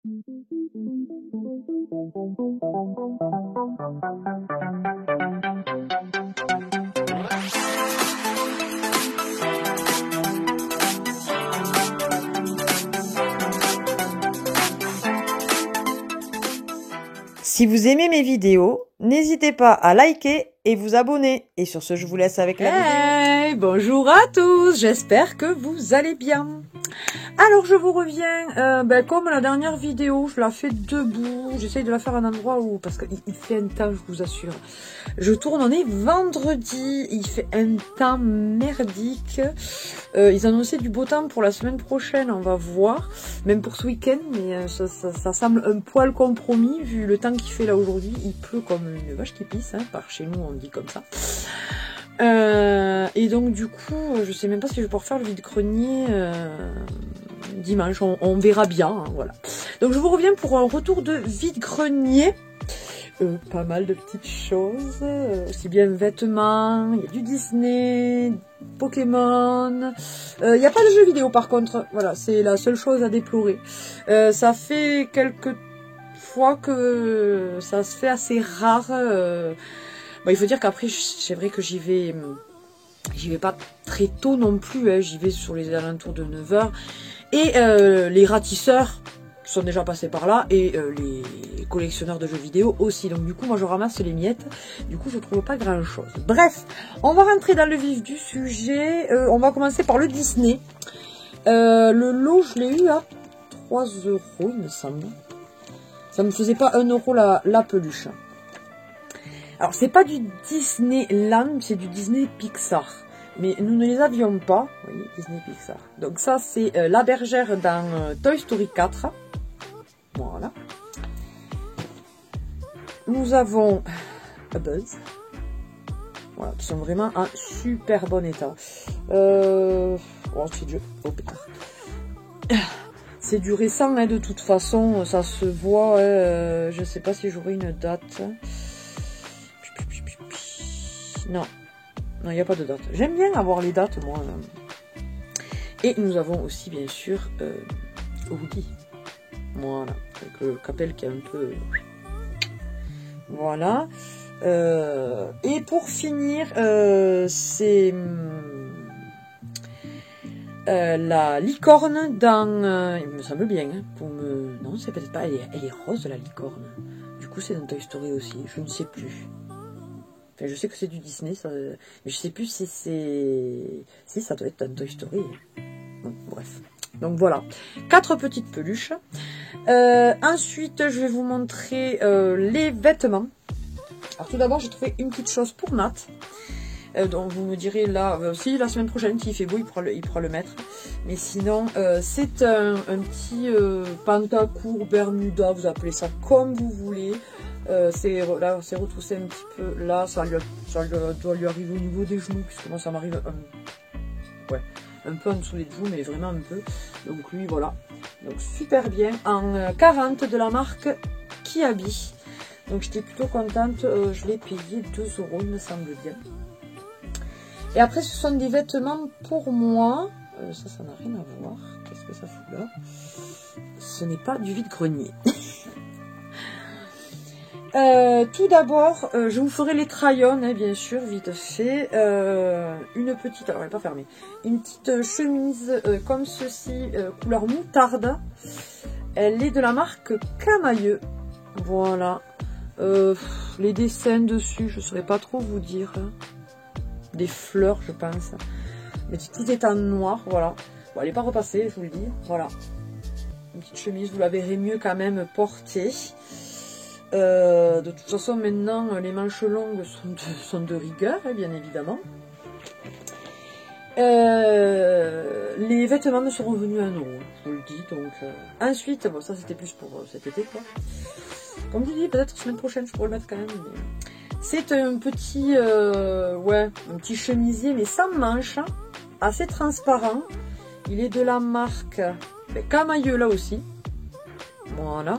Si vous aimez mes vidéos, n'hésitez pas à liker et vous abonner. Et sur ce, je vous laisse avec la vidéo. Bonjour à tous, j'espère que vous allez bien. Alors je vous reviens, comme la dernière vidéo, je la fais debout, j'essaye de la faire à un endroit où, parce qu'il fait un temps, je vous assure. Je tourne, on est vendredi, il fait un temps merdique. Ils annonçaient du beau temps pour la semaine prochaine, on va voir, même pour ce week-end, mais ça semble un poil compromis, vu le temps qu'il fait là aujourd'hui. Il pleut comme une vache qui pisse, hein, par chez nous on dit comme ça. Et donc du coup, je sais même pas si je vais pouvoir faire le vide-grenier dimanche, on verra bien, hein, voilà. Donc je vous reviens pour un retour de vide-grenier. Pas mal de petites choses, aussi bien vêtements, il y a du Disney, Pokémon, il n'y a pas de jeux vidéo par contre, voilà, c'est la seule chose à déplorer. Ça fait quelques fois que ça se fait assez rare. Il faut dire qu'après, c'est vrai que j'y vais pas très tôt non plus, hein, j'y vais sur les alentours de 9 h. Et les ratisseurs qui sont déjà passés par là, et les collectionneurs de jeux vidéo aussi. Donc du coup, moi je ramasse les miettes, du coup je trouve pas grand chose. Bref, on va rentrer dans le vif du sujet. On va commencer par le Disney. Le lot, je l'ai eu à 3 €, il me semble. Ça me faisait pas 1 € la peluche. Alors, c'est pas du Disneyland, c'est du Disney Pixar. Mais nous ne les avions pas. Vous voyez, Disney Pixar. Donc ça, c'est la bergère dans Toy Story 4. Voilà. Nous avons Buzz. Voilà, qui sont vraiment en super bon état. Oh, c'est du récent, hein, de toute façon. Ça se voit. Je sais pas si j'aurai une date. Non, il n'y a pas de date. J'aime bien avoir les dates, moi. Et nous avons aussi, bien sûr, Woody. Voilà, avec le capel qui est un peu... Voilà. Et pour finir, c'est la licorne dans... il me semble bien, hein, pour me... Non, c'est peut-être pas... Elle est rose, la licorne. Du coup, c'est dans Toy Story aussi. Je ne sais plus. Enfin, je sais que c'est du Disney, ça, mais je sais plus si c'est... Si, ça doit être un Toy Story. Bon, bref. Donc voilà, 4 petites peluches. Ensuite, je vais vous montrer les vêtements. Alors tout d'abord, j'ai trouvé une petite chose pour Nat. Donc vous me direz là, si la semaine prochaine, s'il fait beau, il pourra le mettre. Mais sinon, c'est un petit pantacourt, bermuda, vous appelez ça comme vous voulez. C'est retroussé un petit peu là, ça doit lui arriver au niveau des genoux, puisque moi ça m'arrive un peu en dessous des genoux, mais vraiment un peu. Donc lui, voilà. Donc super bien, en 40 de la marque Kiabi. Donc j'étais plutôt contente, je l'ai payé 2 €, il me semble bien. Et après, ce sont des vêtements pour moi. Ça n'a rien à voir. Qu'est-ce que ça fout là? Ce n'est pas du vide-grenier. Tout d'abord, je vous ferai les try-on, hein, bien sûr, vite fait. Une petite, alors elle n'est pas fermée, une petite chemise comme ceci, couleur moutarde. Elle est de la marque Camailleux. Voilà. Les dessins dessus, je ne saurais pas trop vous dire. Des fleurs, je pense. Mais tout est en noir, voilà. Bon, elle n'est pas repassée, je vous le dis. Voilà. Une petite chemise, vous la verrez mieux quand même portée. De toute façon, maintenant, les manches longues sont de rigueur, hein, bien évidemment. Les vêtements me seront venus à 1 €, je vous le dis. Donc, ensuite, bon, ça c'était plus pour cet été, quoi. Comme je vous dis, peut-être semaine prochaine, je pourrais le mettre quand même. Mais... c'est un petit, un petit chemisier, mais sans manches, assez transparent. Il est de la marque Camailleux, là aussi. Voilà.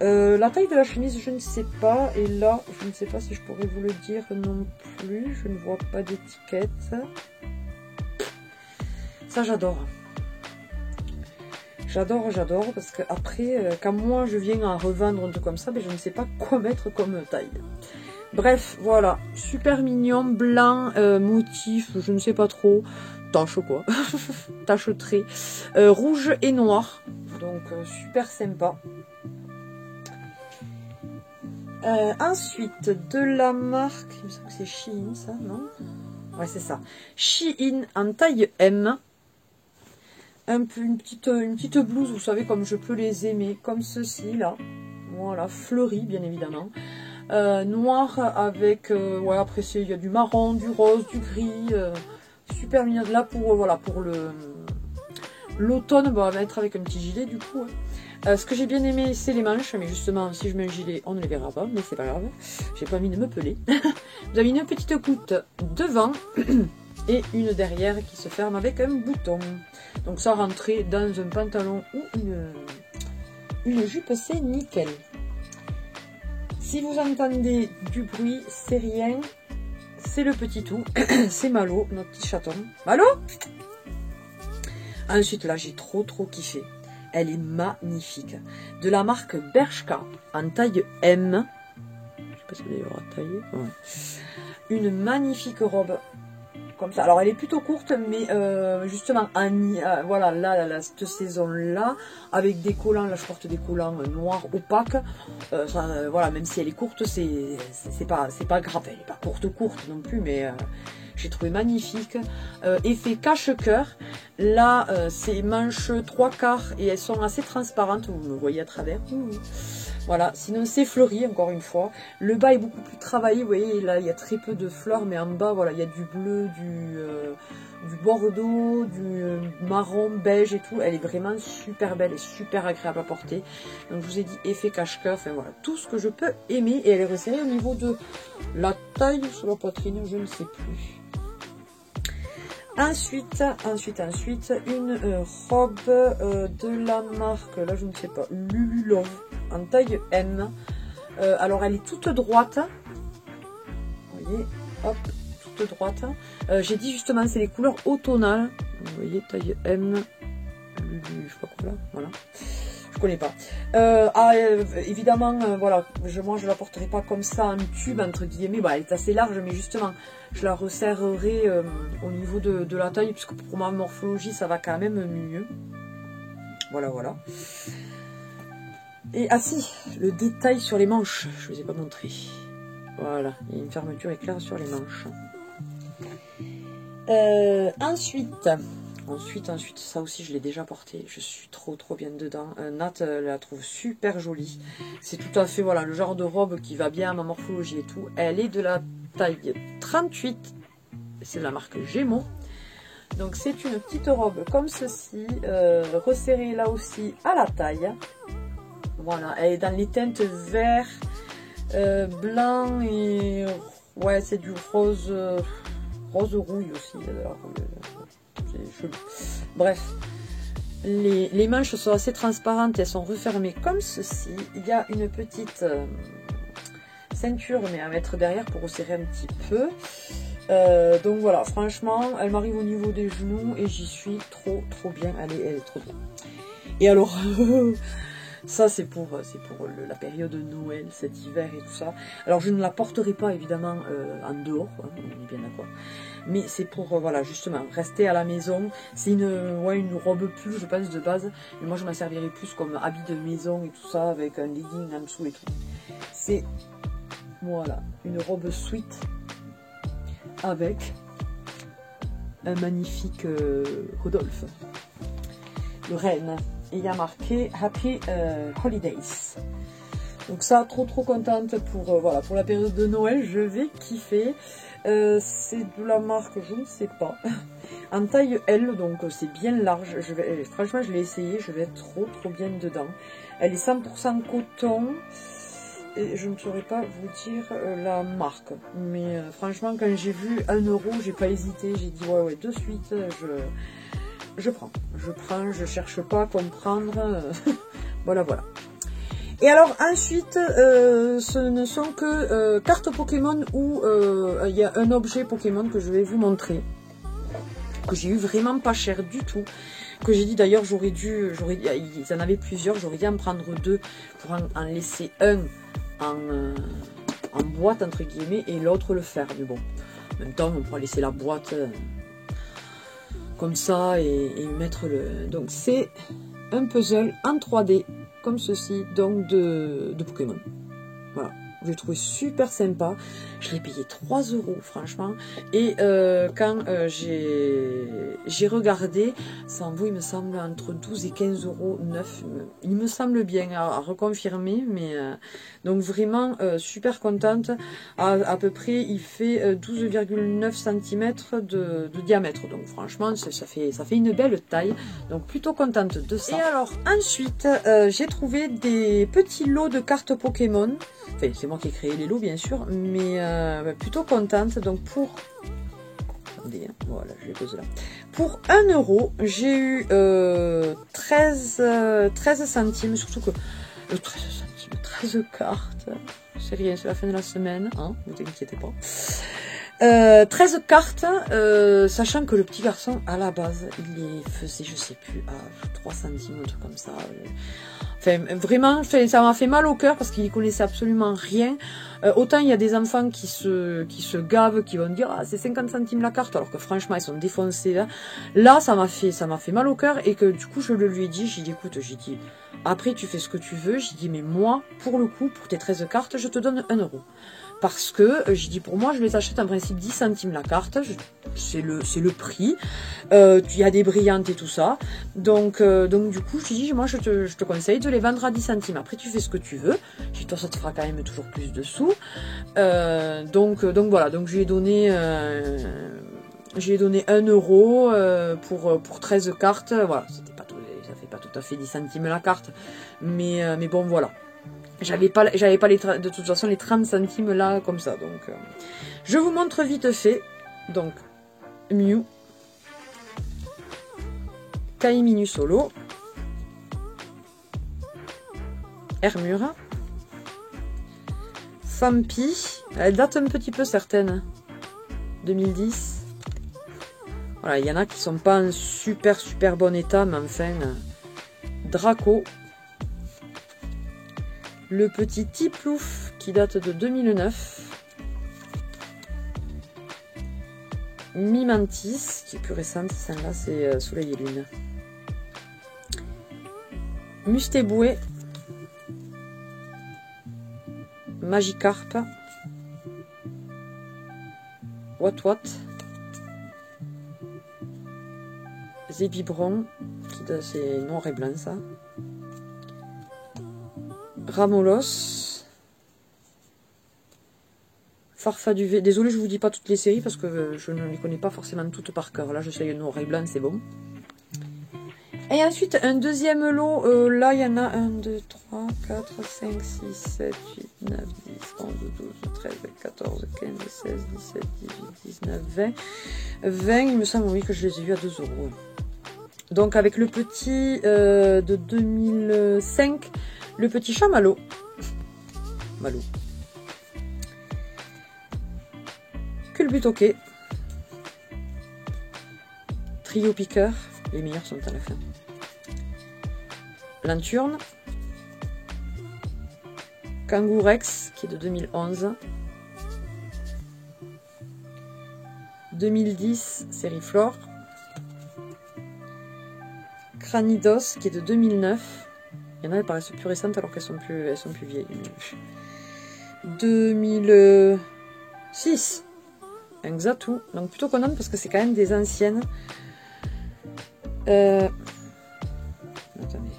La taille de la chemise, je ne sais pas. Et là, je ne sais pas si je pourrais vous le dire non plus. Je ne vois pas d'étiquette. Ça, j'adore. J'adore, j'adore, parce que après, quand moi je viens à revendre un truc comme ça, ben, je ne sais pas quoi mettre comme taille. Bref, voilà, super mignon, blanc, motif, je ne sais pas trop, tache quoi, tache trait, rouge et noir, donc super sympa. Ensuite, de la marque, il me semble que c'est Shein ça, non? Ouais, c'est ça, Shein en taille M. Une petite blouse, vous savez, comme je peux les aimer, comme ceci, là. Voilà, fleurie, bien évidemment. Noir avec, ouais, après, il y a du marron, du rose, du gris. Super mignon. Là, pour, voilà, pour l'automne, bah, on va mettre avec un petit gilet, du coup. Ce que j'ai bien aimé, c'est les manches. Mais justement, si je mets un gilet, on ne les verra pas. Mais c'est pas grave. J'ai pas envie de me peler. Vous avez une petite goutte devant. Et une derrière qui se ferme avec un bouton. Donc ça rentrait dans un pantalon ou une jupe, c'est nickel. Si vous entendez du bruit, c'est rien. C'est le petit tout. C'est Malo, notre petit chaton. Malo. Ensuite là, j'ai trop kiffé. Elle est magnifique. De la marque Bershka en taille M. Je sais pas si vous allez voir la taille. Ouais. Une magnifique robe. Comme ça. Alors elle est plutôt courte, mais justement voilà, là cette saison là, avec des collants, là je porte des collants noirs opaques, voilà, même si elle est courte, c'est pas grave, elle est pas courte non plus, mais j'ai trouvé magnifique. Effet cache-cœur, là c'est manches 3/4 et elles sont assez transparentes, vous me voyez à travers. Voilà, sinon c'est fleuri encore une fois. Le bas est beaucoup plus travaillé, vous voyez, là il y a très peu de fleurs, mais en bas voilà, il y a du bleu, du bordeaux, du marron, beige et tout. Elle est vraiment super belle et super agréable à porter. Donc je vous ai dit effet cache-cœur, enfin voilà, tout ce que je peux aimer. Et elle est resserrée au niveau de la taille sur la poitrine, je ne sais plus. Ensuite, une robe de la marque, là je ne sais pas, Lululove, en taille M. Alors elle est toute droite. Vous voyez, hop, toute droite. J'ai dit justement, c'est les couleurs automnales. Vous voyez, taille M. Je sais pas quoi là, voilà. Je connais pas. Évidemment, voilà, moi je la porterai pas comme ça en tube entre guillemets. Bah, elle est assez large, mais justement, je la resserrerai au niveau de la taille, puisque pour ma morphologie, ça va quand même mieux. Voilà, voilà. Et si, le détail sur les manches, je ne vous ai pas montré. Voilà, il y a une fermeture éclair sur les manches. Ensuite, ça aussi je l'ai déjà porté, je suis trop bien dedans. Nat la trouve super jolie. C'est tout à fait voilà le genre de robe qui va bien à ma morphologie et tout. Elle est de la taille 38, c'est de la marque Gémeaux. Donc c'est une petite robe comme ceci, resserrée là aussi à la taille. Voilà, elle est dans les teintes vert, blanc et ouais c'est du rose, rose rouille aussi. Alors, c'est chelou. Bref, les manches sont assez transparentes, elles sont refermées comme ceci. Il y a une petite ceinture mais à mettre derrière pour resserrer un petit peu. Donc voilà, franchement, elle m'arrive au niveau des genoux et j'y suis trop bien. Elle est trop bien. Et alors, ça c'est pour la période de Noël, cet hiver et tout ça. Alors je ne la porterai pas évidemment en dehors, hein, on est bien d'accord. Mais c'est pour, voilà, justement, rester à la maison. C'est une robe pull, je pense, de base. Mais moi, je m'en servirais plus comme habit de maison et tout ça, avec un legging en dessous et tout. C'est, voilà, une robe sweat avec un magnifique Rodolphe, le renne. Et il y a marqué Happy Holidays. Donc ça, trop contente pour, voilà, pour la période de Noël. Je vais kiffer. C'est de la marque, je ne sais pas, en taille L, donc c'est bien large. Franchement, je l'ai essayé, je vais être trop bien dedans. Elle est 100% coton et je ne saurais pas vous dire la marque. Mais franchement, quand j'ai vu 1 €, j'ai pas hésité, j'ai dit ouais, de suite, je prends, je cherche pas à comprendre. Voilà. Et alors ensuite, ce ne sont que cartes Pokémon où il y a un objet Pokémon que je vais vous montrer, que j'ai eu vraiment pas cher du tout. que j'ai dit d'ailleurs, ils en avaient plusieurs, j'aurais dû en prendre 2 pour en laisser un en boîte entre guillemets et l'autre le faire. Mais bon, en même temps on pourra laisser la boîte comme ça et mettre le... Donc c'est un puzzle en 3D comme ceci, donc de Pokémon. Voilà. Je l'ai trouvé super sympa. Je l'ai payé 3 € franchement. Et quand j'ai regardé, ça en vaut, il me semble, entre 12 et 15 € neuf. Il me semble bien à reconfirmer. Mais donc vraiment super contente. À peu près, il fait 12,9 cm de diamètre. Donc franchement, ça fait une belle taille. Donc plutôt contente de ça. Et alors ensuite, j'ai trouvé des petits lots de cartes Pokémon. Enfin, c'est moi qui ai créé les lots, bien sûr, mais plutôt contente. Donc pour... Attendez, hein, voilà, je les pose là. Pour 1 €, j'ai eu 13 centimes, surtout que... 13 centimes, 13 cartes. C'est rien, c'est la fin de la semaine, hein, ne vous inquiétez pas. 13 cartes, sachant que le petit garçon, à la base, il les faisait, je sais plus, à 3 centimes, un truc comme ça. Enfin, vraiment, ça m'a fait mal au cœur parce qu'il connaissait absolument rien. Autant il y a des enfants qui se gavent, qui vont dire ah c'est 50 centimes la carte, alors que franchement ils sont défoncés. Là ça m'a fait mal au cœur et que du coup je le lui ai dit, j'ai dit écoute, j'ai dit après tu fais ce que tu veux, j'ai dit mais moi pour le coup pour tes 13 cartes je te donne 1 €. Parce que, j'ai dit pour moi, je les achète en principe 10 centimes la carte, c'est le prix, il y a des brillantes et tout ça, donc du coup, je dis, moi je te conseille de les vendre à 10 centimes, après tu fais ce que tu veux, j'ai dit, toi ça te fera quand même toujours plus de sous, donc voilà, donc je lui ai donné 1 € pour 13 cartes, voilà, ça fait pas tout à fait 10 centimes la carte, mais bon voilà. J'avais pas de toute façon les 30 centimes là comme ça, donc je vous montre vite fait. Donc Mew, Kaiminus Solo, Hermure, Fampi, elle date un petit peu certaines, 2010. Voilà, il y en a qui sont pas en super bon état, mais enfin Draco. Le petit Tiplouf qui date de 2009. Mimantis qui est plus récente, celle-là c'est Soleil et Lune. Mustéboué. Magikarp. Watwat. Zébibron, c'est noir et blanc ça. Ramolos, Farfaduvé. Désolé, je vous dis pas toutes les séries parce que je ne les connais pas forcément toutes par cœur. Là, je sais le noir et blanc, c'est bon. Et ensuite, un deuxième lot. Là, il y en a 1, 2, 3, 4, 5, 6, 7, 8, 9, 10, 11, 12, 13, 14, 15, 16, 17, 18, 19, 20. 20, il me semble, oui, que je les ai vus à 2 €. Donc, avec le petit de 2005. Le petit chat Malo. Culbutoké. Trio Piqueur. Les meilleurs sont à la fin. Lanturne. Kangourex, qui est de 2011. 2010, Sériflore. Cranidos, qui est de 2009. Il y en a, elles paraissent plus récentes alors qu'elles sont plus vieilles. 2006. Un Xatu. Donc plutôt contente parce que c'est quand même des anciennes. Attendez.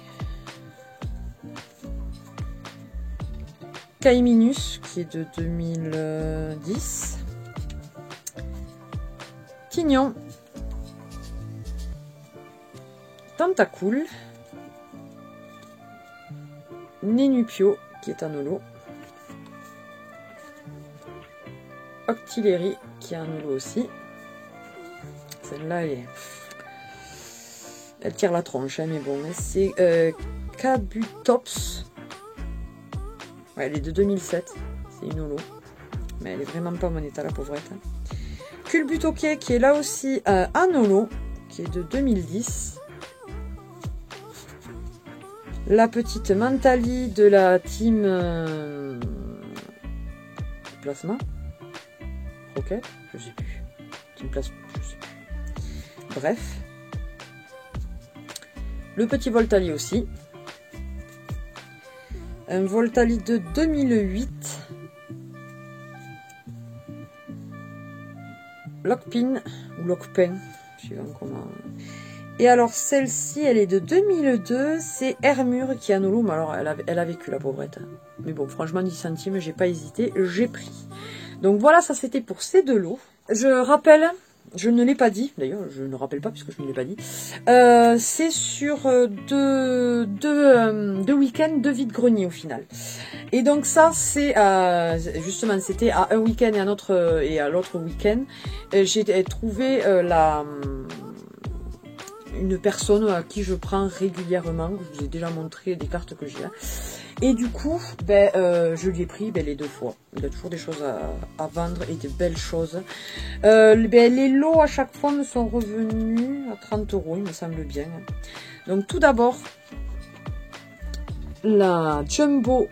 Kaiminus qui est de 2010. Tignon. Tentacool. Nénupio, qui est un holo. Octillery, qui est un holo aussi. Celle-là, elle tire la tronche, hein, mais bon. C'est Kabutops. Ouais, elle est de 2007. C'est une holo. Mais elle est vraiment pas en mon état, la pauvrette. Culbutoké, qui est là aussi un holo, qui est de 2010. La petite Mentali de la team Plasma. Rocket, je sais plus. Team Plasma, je sais plus. Bref. Le petit Voltali aussi. Un Voltali de 2008. Lockpin ou Lockpin, suivant comment. Et alors celle-ci, elle est de 2002. C'est Hermure qui a nos loups. Alors elle a vécu la pauvrette. Mais bon, franchement 10 centimes, j'ai pas hésité, j'ai pris. Donc voilà, ça c'était pour ces deux lots. Je rappelle, je ne l'ai pas dit, d'ailleurs je ne rappelle pas puisque je ne l'ai pas dit. C'est sur deux week-ends de vide-grenier au final. Et donc ça c'est justement c'était à un week-end et à l'autre week-end. J'ai trouvé une personne à qui je prends régulièrement. Je vous ai déjà montré des cartes que j'ai là. Et du coup, je lui ai pris les deux fois. Il a toujours des choses à vendre et des belles choses. Les lots à chaque fois me sont revenus à 30 €, il me semble bien. Donc tout d'abord, la Jumbo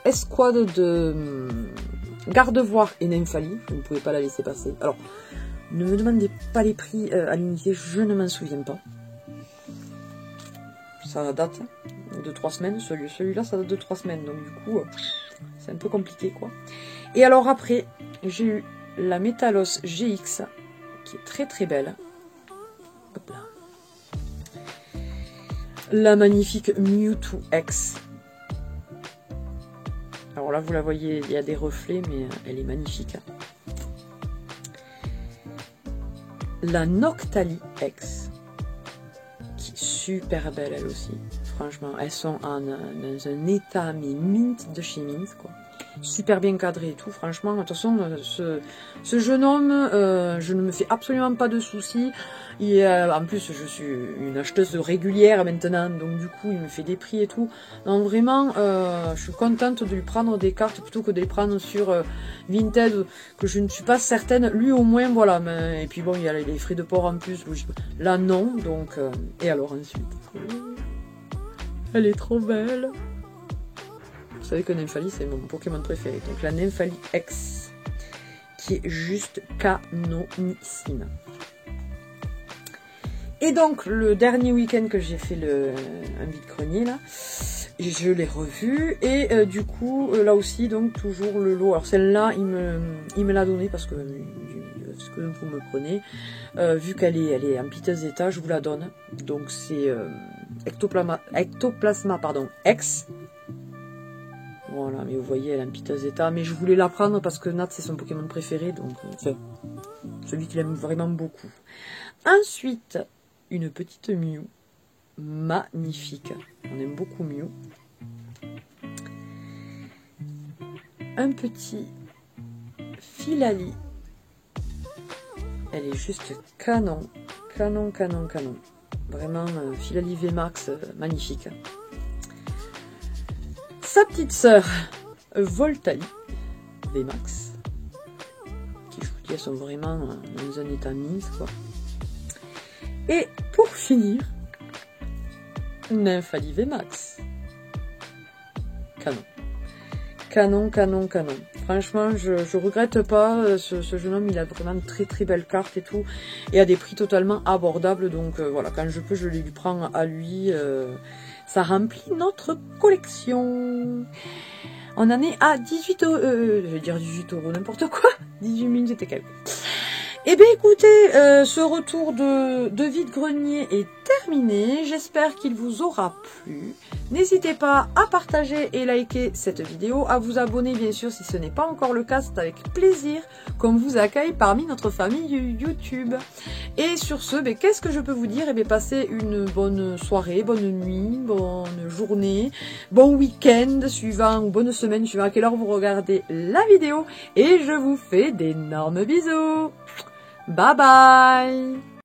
Escouade de Gardevoir et Nymphali. Je ne pouvais pas la laisser passer. Alors, ne me demandez pas les prix à l'unité, je ne m'en souviens pas. Ça date de 3 semaines, celui-là ça date de 3 semaines, donc du coup c'est un peu compliqué quoi. Et alors après j'ai eu la Métalos GX qui est très très belle. Hop là. La magnifique Mewtwo X. Alors là vous la voyez, il y a des reflets mais elle est magnifique. La Noctali X. Super belle elle aussi, franchement elles sont dans un état mais mint de chez mint quoi, super bien cadré et tout, franchement de toute façon ce jeune homme je ne me fais absolument pas de soucis, en plus je suis une acheteuse régulière maintenant donc du coup il me fait des prix et tout, donc vraiment je suis contente de lui prendre des cartes plutôt que de les prendre sur Vinted que je ne suis pas certaine, lui au moins voilà, mais, et puis bon il y a les frais de port en plus, là non, donc et alors ensuite elle est trop belle. Vous savez que Nymphali c'est mon Pokémon préféré, donc la Nymphali X qui est juste canonissime. Et donc le dernier week-end que j'ai fait un vide-grenier là, je l'ai revu et du coup là aussi donc toujours le lot. Alors celle-là il me l'a donné parce que vous me prenez, vu qu'elle est en piteux état, je vous la donne. Donc c'est Ectoplasma pardon X. Voilà, mais vous voyez elle est en piteux état, mais je voulais la prendre parce que Nat c'est son Pokémon préféré, donc enfin celui qu'il aime vraiment beaucoup. Ensuite une petite Mew magnifique, on aime beaucoup Mew. Un petit Filali, elle est juste canon, canon. Vraiment, Filali VMAX, magnifique. Sa petite sœur, Voltali VMAX, qui je vous dis, elles sont vraiment dans un état mince, quoi. Et pour finir, Nymphali VMAX. Canon. Franchement, je regrette pas. Ce jeune homme, il a vraiment de très belles cartes et tout. Et à des prix totalement abordables. Donc voilà, quand je peux, je les lui prends à lui. Ça remplit notre collection. On en est à 18 €. Je vais dire 18 €, n'importe quoi. 18 minutes et quelques. Eh bien écoutez, ce retour de vide-grenier est terminé. J'espère qu'il vous aura plu. N'hésitez pas à partager et liker cette vidéo, à vous abonner bien sûr si ce n'est pas encore le cas, c'est avec plaisir qu'on vous accueille parmi notre famille YouTube. Et sur ce, qu'est-ce que je peux vous dire? Eh bien passez une bonne soirée, bonne nuit, bonne journée, bon week-end suivant ou bonne semaine suivant à quelle heure vous regardez la vidéo. Et je vous fais d'énormes bisous. Bye bye.